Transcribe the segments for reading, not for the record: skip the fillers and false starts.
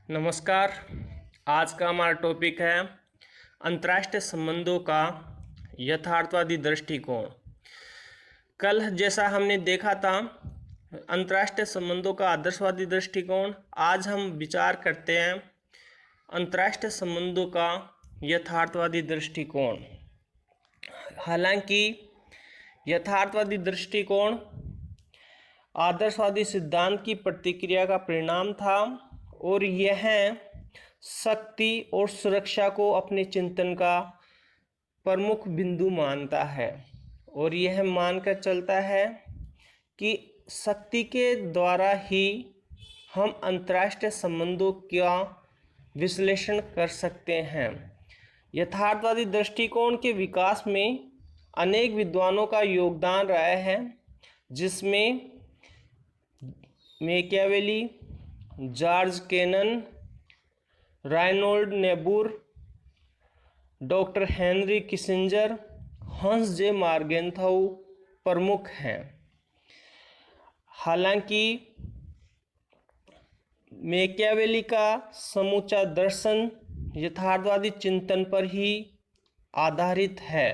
नमस्कार। आज का हमारा टॉपिक है अंतर्राष्ट्रीय संबंधों का यथार्थवादी दृष्टिकोण। कल जैसा हमने देखा था अंतर्राष्ट्रीय संबंधों का आदर्शवादी दृष्टिकोण, आज हम विचार करते हैं अंतर्राष्ट्रीय संबंधों का यथार्थवादी दृष्टिकोण। हालांकि यथार्थवादी दृष्टिकोण आदर्शवादी सिद्धांत की प्रतिक्रिया का परिणाम था और यह शक्ति और सुरक्षा को अपने चिंतन का प्रमुख बिंदु मानता है और यह मानकर चलता है कि शक्ति के द्वारा ही हम अंतर्राष्ट्रीय संबंधों का विश्लेषण कर सकते हैं। यथार्थवादी दृष्टिकोण के विकास में अनेक विद्वानों का योगदान रहा है, जिसमें Machiavelli, George Kennan, Reinhold Niebuhr, doctor Henry Kissinger, Hans J मार्गेंथाउ प्रमुख हैं। हालांकि मैकियावेली का समूचा दर्शन यथार्थवादी चिंतन पर ही आधारित है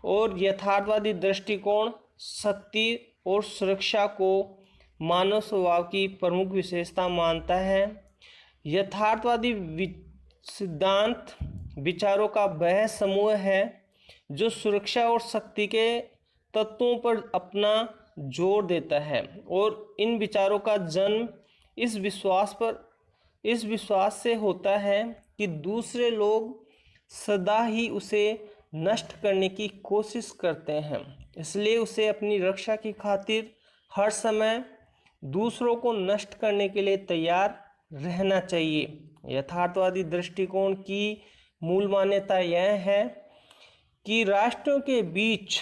और यथार्थवादी दृष्टिकोण शक्ति और सुरक्षा को मानव स्वभाव की प्रमुख विशेषता मानता है। यथार्थवादी सिद्धांत विचारों का वह समूह है जो सुरक्षा और शक्ति के तत्वों पर अपना जोर देता है और इन विचारों का जन्म इस विश्वास से होता है कि दूसरे लोग सदा ही उसे नष्ट करने की कोशिश करते हैं, इसलिए उसे अपनी रक्षा की खातिर हर समय दूसरों को नष्ट करने के लिए तैयार रहना चाहिए। यथार्थवादी दृष्टिकोण की मूल मान्यता यह है कि राष्ट्रों के बीच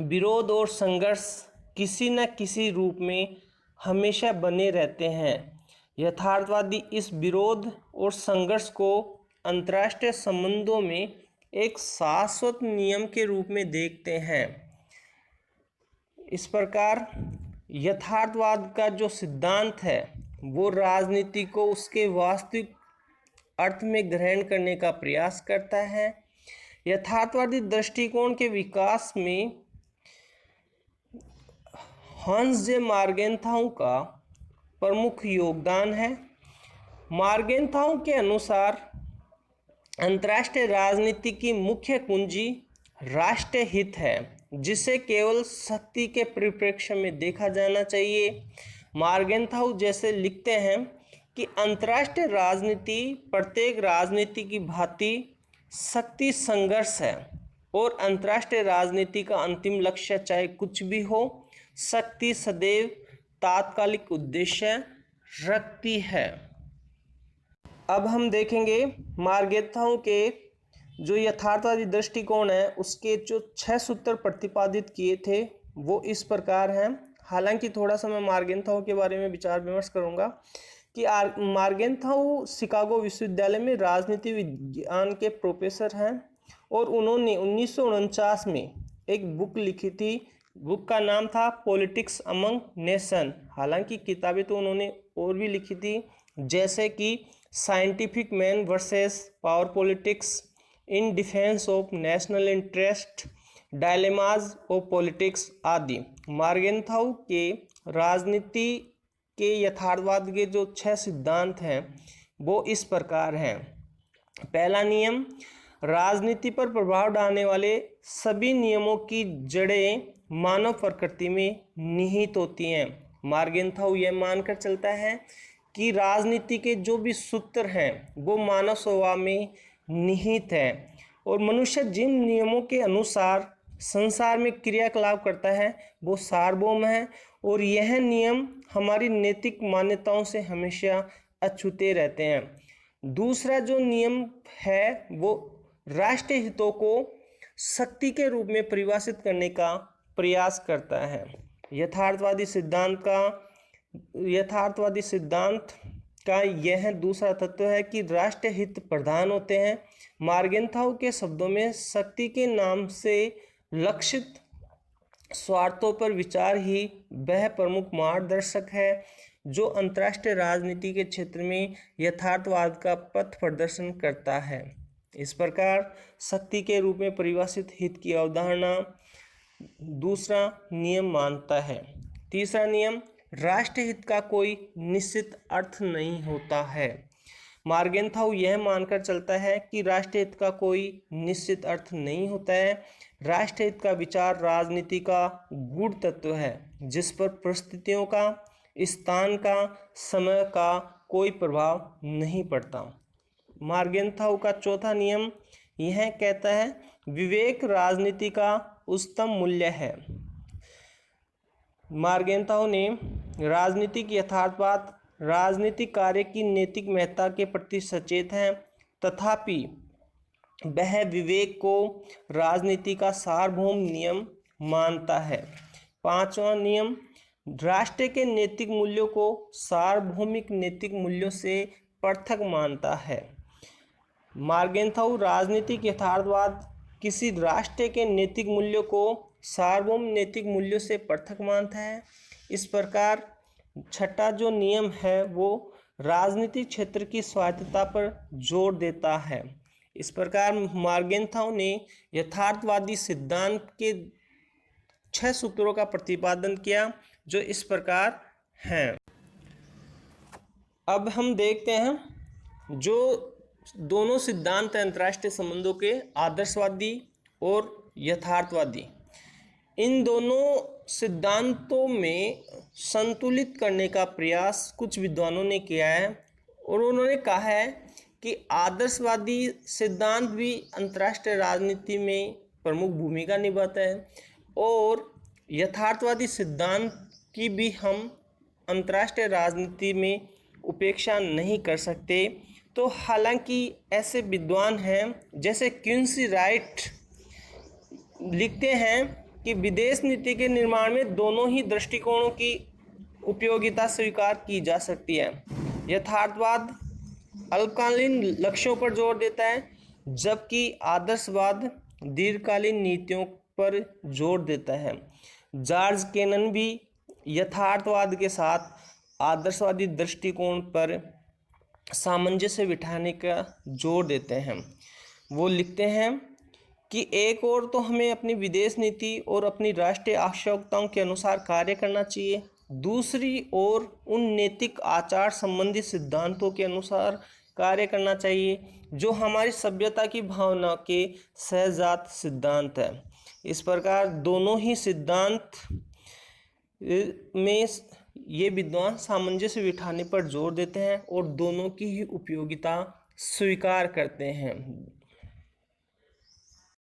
विरोध और संघर्ष किसी न किसी रूप में हमेशा बने रहते हैं। यथार्थवादी इस विरोध और संघर्ष को अंतर्राष्ट्रीय संबंधों में एक शाश्वत नियम के रूप में देखते हैं। इस प्रकार यथार्थवाद का जो सिद्धांत है वो राजनीति को उसके वास्तविक अर्थ में ग्रहण करने का प्रयास करता है। यथार्थवादी दृष्टिकोण के विकास में हंस जे मार्गेंथाउ का प्रमुख योगदान है। मार्गेंथाउ के अनुसार अंतर्राष्ट्रीय राजनीति की मुख्य कुंजी राष्ट्रीय हित है, जिसे केवल शक्ति के परिप्रेक्ष्य में देखा जाना चाहिए। मार्गेंथाउ जैसे लिखते हैं कि अंतर्राष्ट्रीय राजनीति प्रत्येक राजनीति की भांति शक्ति संघर्ष है और अंतर्राष्ट्रीय राजनीति का अंतिम लक्ष्य चाहे कुछ भी हो, शक्ति सदैव तात्कालिक उद्देश्य रखती है। अब हम देखेंगे मार्गेंथाउ के जो यथार्थवादी दृष्टिकोण है उसके जो 6 सूत्र प्रतिपादित किए थे वो इस प्रकार हैं। हालांकि थोड़ा सा मैं मार्गेंथाउ के बारे में विचार विमर्श करूंगा कि मार्गेंथाउ शिकागो विश्वविद्यालय में राजनीति विज्ञान के प्रोफेसर हैं और उन्होंने 1949 में एक बुक लिखी थी। बुक का नाम था पॉलिटिक्स अमंग नेशन। हालांकि किताबें तो उन्होंने और भी लिखी थी, जैसे कि scientific man versus power politics, in defence of national interest, dilemmas of politics आदि। मार्गेंथाउ के राजनीति के यथार्थवाद के जो 6 सिद्धांत हैं वो इस प्रकार हैं। पहला नियम, राजनीति पर प्रभाव डालने वाले सभी नियमों की जड़ें मानव प्रकृति में निहित होती हैं। मार्गेंथाउ यह मानकर चलता है कि राजनीति के जो भी सूत्र हैं वो मानव स्वभाव में निहित है और मनुष्य जिन नियमों के अनुसार संसार में क्रियाकलाप करता है वो सार्वभौम है और यह नियम हमारी नैतिक मान्यताओं से हमेशा अछूते रहते हैं। दूसरा जो नियम है वो राष्ट्रीय हितों को शक्ति के रूप में परिभाषित करने का प्रयास करता है। यथार्थवादी सिद्धांत का यह दूसरा तत्व है कि राष्ट्रीय हित प्रधान होते हैं। मार्गेंथाउ के शब्दों में शक्ति के नाम से लक्षित स्वार्थों पर विचार ही वह प्रमुख मार्गदर्शक है। जो अंतर्राष्ट्रीय राजनीति के क्षेत्र में यथार्थवाद का पथ प्रदर्शन करता है। इस प्रकार शक्ति के रूप में परिभाषित हित की अवधारणा दूसरा नियम मानता है। तीसरा नियम, राष्ट्रीय हित का कोई निश्चित अर्थ नहीं होता है। मार्गेंथाउ यह मानकर चलता है कि राष्ट्रीय हित का कोई निश्चित अर्थ नहीं होता है। राष्ट्रीय हित का विचार राजनीति का गूढ़ तत्व है जिस पर परिस्थितियों का, स्थान का, समय का कोई प्रभाव नहीं पड़ता। मार्गेंथाउ का चौथा नियम यह कहता है, विवेक राजनीति का उच्चतम मूल्य है। मार्गेंथाउ ने राजनीतिक यथार्थवाद, राजनीतिक कार्य की नैतिक महत्ता के प्रति सचेत है, तथापि वह विवेक को राजनीति का सार्वभौम नियम मानता है। पांचवा नियम, राष्ट्र के नैतिक मूल्यों को सार्वभौमिक नैतिक मूल्यों से पृथक मानता है। मार्गेंथाउ राजनीतिक यथार्थवाद किसी राष्ट्र के नैतिक मूल्यों को सार्वभौम नैतिक मूल्यों से पृथक मानता है। इस प्रकार छठा जो नियम है वो राजनीतिक क्षेत्र की स्वायत्तता पर जोर देता है। इस प्रकार मार्गेंथाउ ने यथार्थवादी सिद्धांत के 6 सूत्रों का प्रतिपादन किया जो इस प्रकार हैं। अब हम देखते हैं जो दोनों सिद्धांत हैं अंतर्राष्ट्रीय संबंधों के, आदर्शवादी और यथार्थवादी। इन दोनों सिद्धांतों में संतुलित करने का प्रयास कुछ विद्वानों ने किया है और उन्होंने कहा है कि आदर्शवादी सिद्धांत भी अंतर्राष्ट्रीय राजनीति में प्रमुख भूमिका निभाता है और यथार्थवादी सिद्धांत की भी हम अंतर्राष्ट्रीय राजनीति में उपेक्षा नहीं कर सकते। तो हालांकि ऐसे विद्वान हैं जैसे क्विंसी राइट लिखते हैं कि विदेश नीति के निर्माण में दोनों ही दृष्टिकोणों की उपयोगिता स्वीकार की जा सकती है। यथार्थवाद अल्पकालीन लक्ष्यों पर जोर देता है जबकि आदर्शवाद दीर्घकालीन नीतियों पर जोर देता है। जॉर्ज केनन भी यथार्थवाद के साथ आदर्शवादी दृष्टिकोण पर सामंजस्य बिठाने का जोर देते हैं। वो लिखते हैं कि एक ओर तो हमें अपनी विदेश नीति और अपनी राष्ट्रीय आवश्यकताओं के अनुसार कार्य करना चाहिए, दूसरी ओर उन नैतिक आचार संबंधी सिद्धांतों के अनुसार कार्य करना चाहिए जो हमारी सभ्यता की भावना के सहजात सिद्धांत हैं। इस प्रकार दोनों ही सिद्धांत में ये विद्वान सामंजस्य बिठाने पर जोर देते हैं और दोनों की ही उपयोगिता स्वीकार करते हैं।